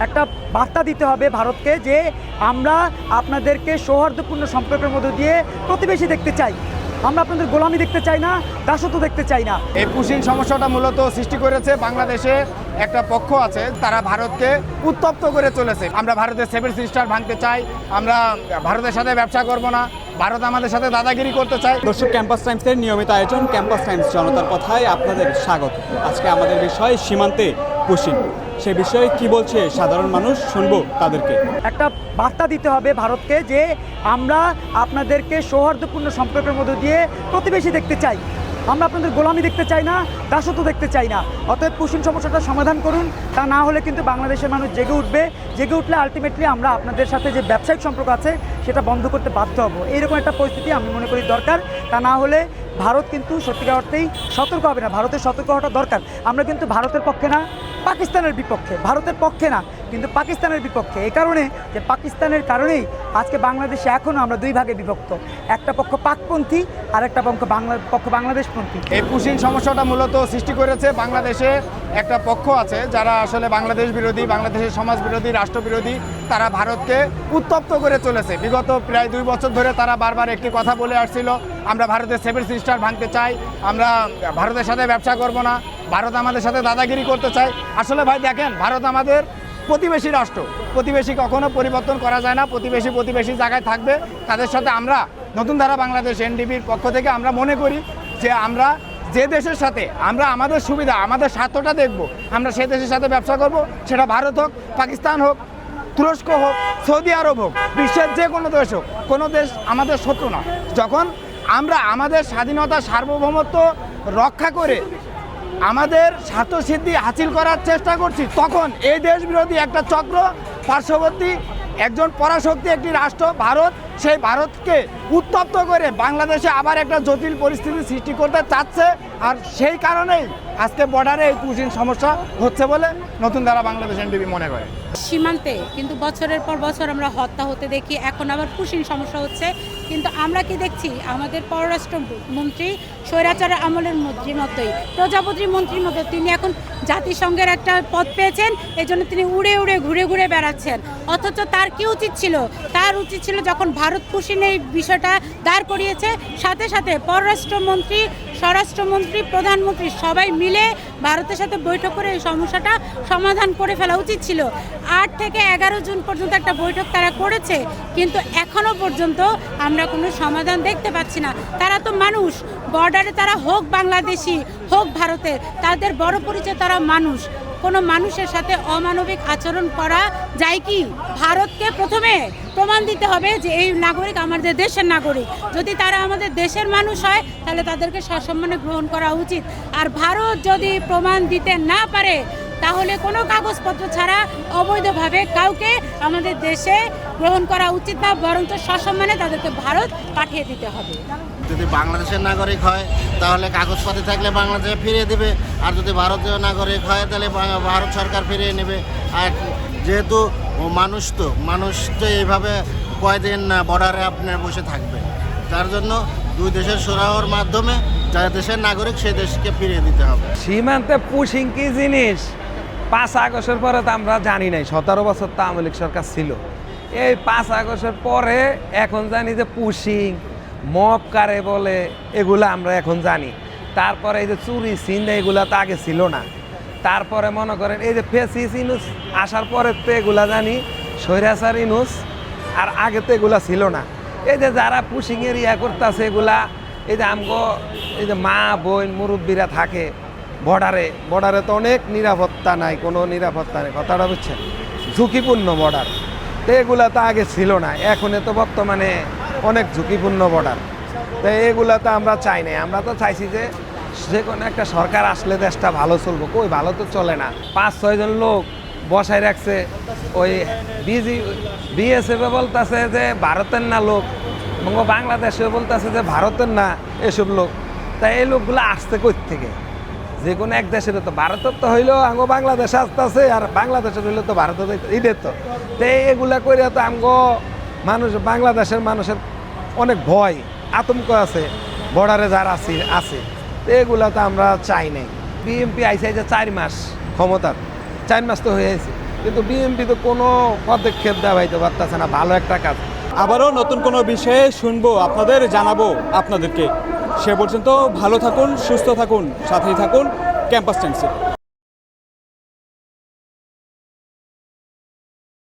একটা বার্তা দিতে হবে ভারতকে যে আমরা আপনাদেরকে সৌহার্দ্যপূর্ণ সম্পর্কের মধ্য দিয়ে প্রতিবেশী দেখতে চাই। আমরা আপনাদের গোলামি দেখতে চাই না, দাসত্ব দেখতে চাই না। এই পুশিং সমস্যাটা মূলত সৃষ্টি করেছে বাংলাদেশে একটা পক্ষ আছে, তারা ভারতকে উত্তপ্ত করে চলেছে। আমরা ভারতের সেভেন সিস্টার ভাঙতে চাই, আমরা ভারতের সাথে ব্যবসা করব না, ভারত আমাদের সাথে দাদাগিরি করতে চায়। দর্শক, ক্যাম্পাস টাইমসের নিয়মিত আয়োজন ক্যাম্পাস টাইমস জনতার কথায় আপনাদের স্বাগত। আজকে আমাদের বিষয় সীমান্তে পুশিং। সে বিষয়ে কি বলছে সাধারণ মানুষ, শুনবো তাদেরকে। একটা বার্তা দিতে হবে ভারতকে যে আমরা আপনাদেরকে সৌহার্দ্যপূর্ণ সম্পর্কের মধ্য দিয়ে প্রতিবেশী দেখতে চাই। আমরা আপনাদের গোলামি দেখতে চাই না, দাসত্ব দেখতে চাই না। অতএব পুশিং সমস্যাটা সমাধান করুন। তা না হলে কিন্তু বাংলাদেশের মানুষ জেগে উঠবে। জেগে উঠলে আলটিমেটলি আমরা আপনাদের সাথে যে ব্যবসায়িক সম্পর্ক আছে সেটা বন্ধ করতে বাধ্য হব। এইরকম একটা পরিস্থিতি আমি মনে করি দরকার। তা না হলে ভারত কিন্তু সত্যিকার অর্থেই সতর্ক হবে না। ভারতের সতর্ক হওয়াটা দরকার। আমরা কিন্তু ভারতের পক্ষে না, পাকিস্তানের বিপক্ষে। ভারতের পক্ষে না, কিন্তু পাকিস্তানের বিপক্ষে। এই কারণে যে পাকিস্তানের কারণেই আজকে বাংলাদেশে এখনও আমরা দুই ভাগে বিভক্ত। একটা পক্ষ পাকপন্থী আর একটা পক্ষ বাংলাদেশপন্থী। এই পুশিং সমস্যাটা মূলত সৃষ্টি করেছে বাংলাদেশে একটা পক্ষ আছে, যারা আসলে বাংলাদেশ বিরোধী, বাংলাদেশের সমাজ বিরোধী, রাষ্ট্রবিরোধী। তারা ভারতকে উত্তপ্ত করে চলেছে। বিগত প্রায় 2 বছর ধরে তারা বারবার একটি কথা বলে আসছিল, আমরা ভারতের সেভেন সিস্টার ভাঙতে চাই, আমরা ভারতের সাথে ব্যবসা করব না, ভারত আমাদের সাথে দাদাগিরি করতে চায়। আসলে ভাই দেখেন, ভারত আমাদের প্রতিবেশী রাষ্ট্র। প্রতিবেশী কখনো পরিবর্তন করা যায় না। প্রতিবেশী জায়গায় থাকবে। তাদের সাথে আমরা নতুন ধারা বাংলাদেশ এনডিপির পক্ষ থেকে আমরা মনে করি যে আমরা যে দেশের সাথে আমরা আমাদের সুবিধা, আমাদের স্বার্থটা দেখব, আমরা সেই দেশের সাথে ব্যবসা করব। সেটা ভারত হোক, পাকিস্তান হোক, তুরস্ক হোক, সৌদি আরব হোক, বিশ্বের যে কোনো দেশ হোক, কোনো দেশ আমাদের শত্রু না। যখন আমরা আমাদের স্বাধীনতা, সার্বভৌমত্ব রক্ষা করে আমাদের স্বার্থসিদ্ধি হাসিল করার চেষ্টা করছি, তখন এই দেশ বিরোধী একটা চক্র, পার্শ্ববর্তী একজন পরাশক্তি একটি রাষ্ট্র ভারত, সেই ভারতকে উত্তপ্ত করে বাংলাদেশে আবার একটা জটিল পরিস্থিতি সৃষ্টি করতে চাচ্ছে। আর সেই কারণেই আজকে বর্ডারে এই পুশিং সমস্যা হচ্ছে বলে নতুন ধারা বাংলাদেশ এনডিপি মনে করে। সীমান্তে কিন্তু বছরের পর বছর আমরা হত্যা হতে দেখি, এখন আবার পুশিং সমস্যা হচ্ছে। কিন্তু আমরা কি দেখছি, আমাদের পররাষ্ট্রমন্ত্রী স্বৈরাচারের আমলের মতোই, প্রজাপতি মন্ত্রীর মতো তিনি এখন জাতিসংঘের একটা পদ পেয়েছেন, এই জন্য তিনি উড়ে উড়ে ঘুরে ঘুরে বেড়াচ্ছেন। অথচ তার কি উচিত ছিল? তার উচিত ছিল যখন ভারত পুশিং এই বিষয়টা দাঁড় করিয়েছে, সাথে সাথে পররাষ্ট্রমন্ত্রী, স্বরাষ্ট্রমন্ত্রী, প্রধানমন্ত্রী সবাই মিলে ভারতের সাথে বৈঠক করে এই সমস্যাটা সমাধান করে ফেলা উচিত ছিল। 8 থেকে 11 জুন পর্যন্ত একটা বৈঠক তারা করেছে, কিন্তু এখনও পর্যন্ত আমরা কোনো সমাধান দেখতে পাচ্ছি না। তারা তো মানুষ, বর্ডারে তারা হোক বাংলাদেশি হোক ভারতের, তাদের বড় পরিচয় তারা মানুষ। কোনো মানুষের সাথে অমানবিক আচরণ করা যায় কি? ভারতকে প্রথমে প্রমাণ দিতে হবে যে এই নাগরিক আমাদের দেশের নাগরিক। যদি তারা আমাদের দেশের মানুষ হয় তাহলে তাদেরকে সসম্মানে গ্রহণ করা উচিত। আর ভারত যদি প্রমাণ দিতে না পারে তাহলে কোনো কাগজপত্র ছাড়া অবৈধভাবে কাউকে আমাদের দেশে গ্রহণ করা উচিত না, বরঞ্চ সসম্মানে তাদেরকে ভারত পাঠিয়ে দিতে হবে। যদি বাংলাদেশের নাগরিক হয় তাহলে কাগজপাতি থাকলে বাংলাদেশে ফিরিয়ে দিবে, আর যদি ভারতীয় নাগরিক হয় তাহলে ভারত সরকার ফিরিয়ে নেবে। আর যেহেতু মানুষ তো এইভাবে কয়দিন বর্ডারে আপনার বসে থাকবে, তার জন্য দুই দেশের সুরাহর মাধ্যমে যারা দেশের নাগরিক সেই দেশকে ফিরিয়ে দিতে হবে। সীমান্তে পুশিং কি জিনিস 5 আগস্টের পরে তো আমরা জানি নাই। 17 বছর তো আওয়ামী লীগ সরকার ছিল। এই 5 আগস্টের পরে এখন জানি যে পুশিং, মব কারে বলে, এগুলো আমরা এখন জানি। তারপরে এই যে চুরি চিন্তা, এগুলা তো আগে ছিল না। তারপরে মনে করেন এই যে ফেসিস ইনুস আসার পরে তো এগুলা জানি, স্বৈরাচার ইনুস, আর আগে তো এগুলা ছিল না। এই যে যারা পুশিংয়ের করতেছে এগুলা, এই যে আমগো এই যে মা বোন মুরব্বীরা থাকে বর্ডারে তো অনেক নিরাপত্তা নাই, কোনো নিরাপত্তা নেই, কথাটা বুঝছেন, ঝুঁকিপূর্ণ বর্ডার। তো এগুলা তো আগে ছিল না, এখন তো বর্তমানে অনেক ঝুঁকিপূর্ণ বর্ডার। তো এগুলা তো আমরা চাই নাই। আমরা তো চাইছি যে কোনো একটা সরকার আসলে দেশটা ভালো চলবো। কই ভালো তো চলে না। 5-6 জন লোক বসায় রাখছে। ওই বিএসএফে বলতেছে যে ভারতের না লোক, বাংলাদেশে বলতেছে যে ভারতের না এসব লোক। তাই এই লোকগুলো আসছে কই থেকে? যে কোনো এক দেশের তো, ভারতের তো হইলেও আমগো বাংলাদেশে আসতেছে, আর বাংলাদেশের হইলে তো ভারতের ঈদের তো। তো এগুলা করে তো আমগো বাংলাদেশের মানুষের অনেক ভয় আতঙ্ক আছে, বর্ডারে যারা আছে। তো এগুলা তো আমরা চাই নাই। বিএনপি আইসে যে 4 মাস ক্ষমতার, 4 মাস তো হয়েছে। কিন্তু বিএনপি তো কোনো পদক্ষেপ দেওয়াইতে পারতেছে না ভালো একটা কাজ। আবারও নতুন কোনো বিষয়ে শুনবো, আপনাদের জানাবো আপনাদেরকে। সে পর্যন্ত ভালো থাকুন, সুস্থ থাকুন, সাথেই থাকুন ক্যাম্পাস টাইমসে।